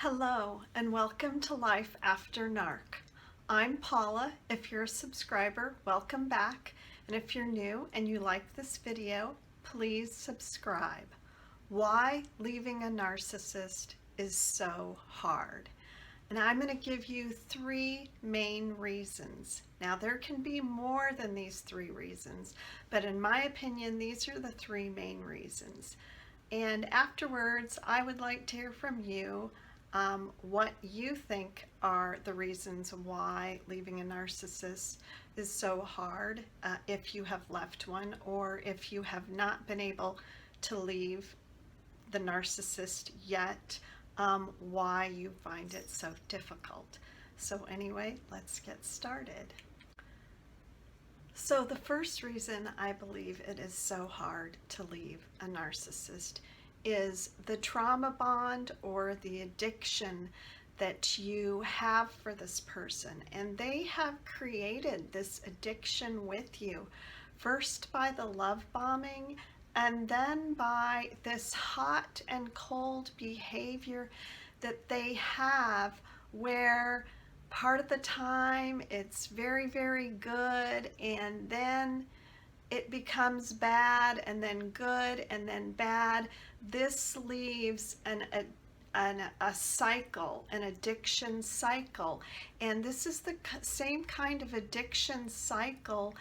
Hello and welcome to Life After Narc. I'm Paula. If you're a subscriber, welcome back. And if you're new and you like this video, please subscribe. Why leaving a narcissist is so hard. And I'm going to give you three main reasons. Now there can be more than these three reasons, but in my opinion, these are the three main reasons. And afterwards, I would like to hear from you what you think are the reasons why leaving a narcissist is so hard, if you have left one or if you have not been able to leave the narcissist yet, why you find it so difficult. So anyway, let's get started. So the first reason I believe it is so hard to leave a narcissist is the trauma bond or the addiction that you have for this person. And they have created this addiction with you, first by the love bombing and then by this hot and cold behavior that they have, where part of the time it's very, very good, and then it becomes bad, and then good, and then bad. This leaves a cycle, an addiction cycle. And this is the same kind of addiction cycle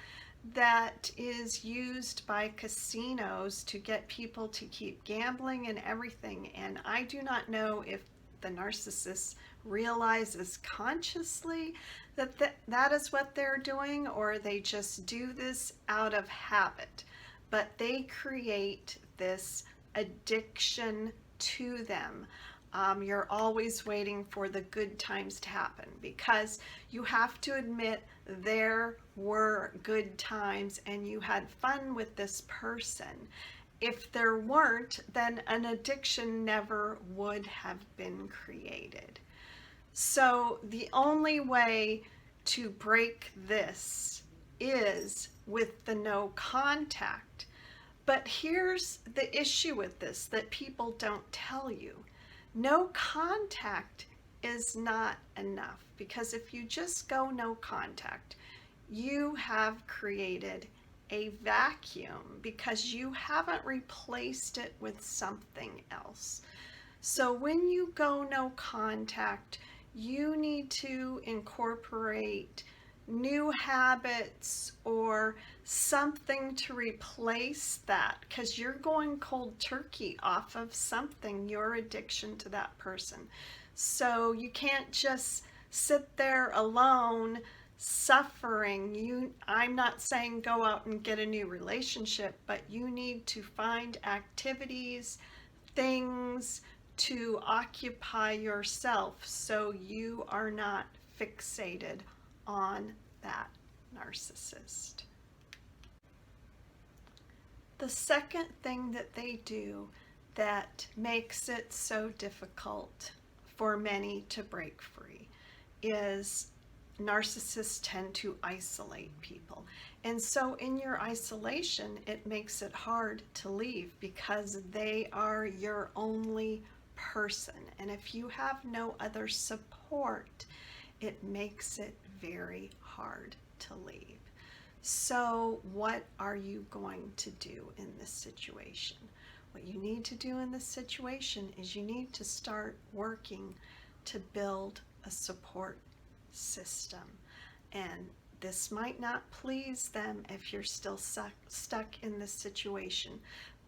that is used by casinos to get people to keep gambling and everything. And I do not know if the narcissist realizes consciously that that is what they're doing, or they just do this out of habit. But they create this addiction to them. You're always waiting for the good times to happen, because you have to admit there were good times and you had fun with this person. If there weren't, then an addiction never would have been created. So the only way to break this is with the no contact. But here's the issue with this that people don't tell you. No contact is not enough, because if you just go no contact, you have created a vacuum because you haven't replaced it with something else. So when you go no contact, you need to incorporate new habits or something to replace that, because you're going cold turkey off of something, your addiction to that person. So you can't just sit there alone suffering. I'm not saying go out and get a new relationship, but you need to find activities, things to occupy yourself so you are not fixated on that narcissist. The second thing that they do that makes it so difficult for many to break free is narcissists tend to isolate people. And so in your isolation, it makes it hard to leave because they are your only person. And if you have no other support, it makes it very hard to leave. So what are you going to do in this situation? What you need to do in this situation is you need to start working to build a support system. And this might not please them if you're still stuck in this situation,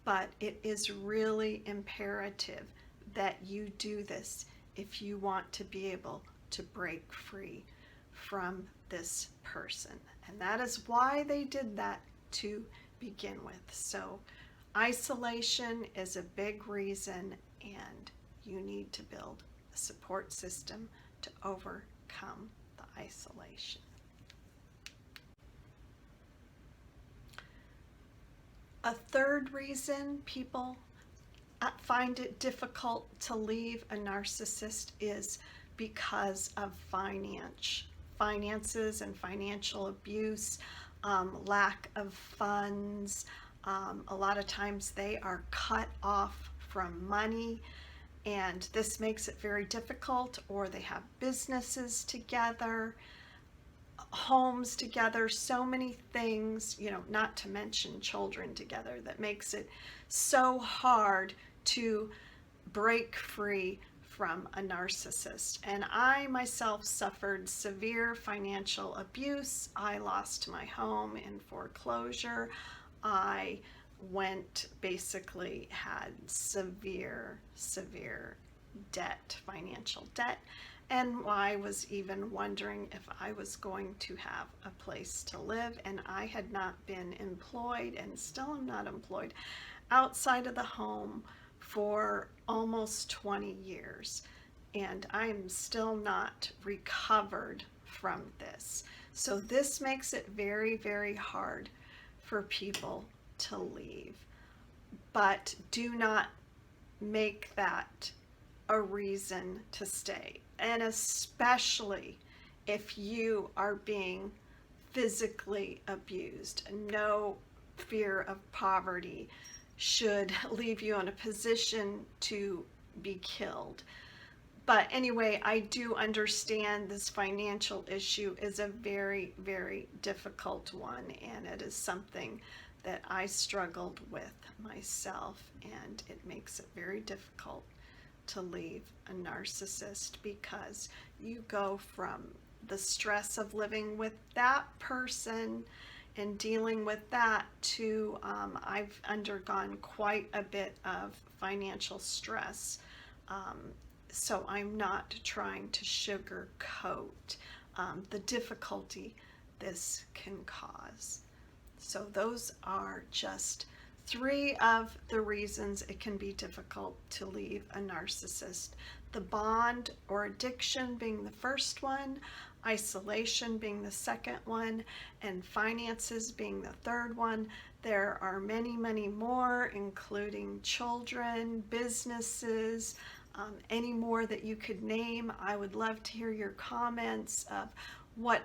but it is really imperative that you do this if you want to be able to break free from this person. And that is why they did that to begin with. So isolation is a big reason, and you need to build a support system to overcome the isolation. A third reason people find it difficult to leave a narcissist is because of finances and financial abuse, lack of funds. A lot of times they are cut off from money, and this makes it very difficult, or they have businesses together, homes together, so many things, not to mention children together, that makes it so hard to break free from a narcissist. And I myself suffered severe financial abuse. I lost my home in foreclosure. I basically had severe debt, financial debt. And I was even wondering if I was going to have a place to live. And I had not been employed, and still am not employed, outside of the home for almost 20 years. And I'm still not recovered from this. So this makes it very hard for people to leave. But do not make that a reason to stay. And especially if you are being physically abused. No fear of poverty should leave you in a position to be killed. But anyway, I do understand this financial issue is a very difficult one, and it is something that I struggled with myself, and it makes it very difficult to leave a narcissist, because you go from the stress of living with that person and dealing with that to I've undergone quite a bit of financial stress. So I'm not trying to sugarcoat the difficulty this can cause. So those are just 3 of the reasons it can be difficult to leave a narcissist. The bond or addiction being the first one, isolation being the second one, and finances being the third one. There are many more, including children, businesses, any more that you could name. I would love to hear your comments of what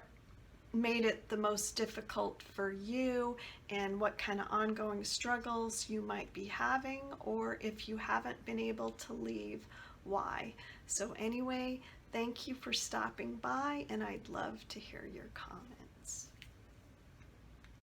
made it the most difficult for you, and what kind of ongoing struggles you might be having, or if you haven't been able to leave, why. So anyway, thank you for stopping by, and I'd love to hear your comments.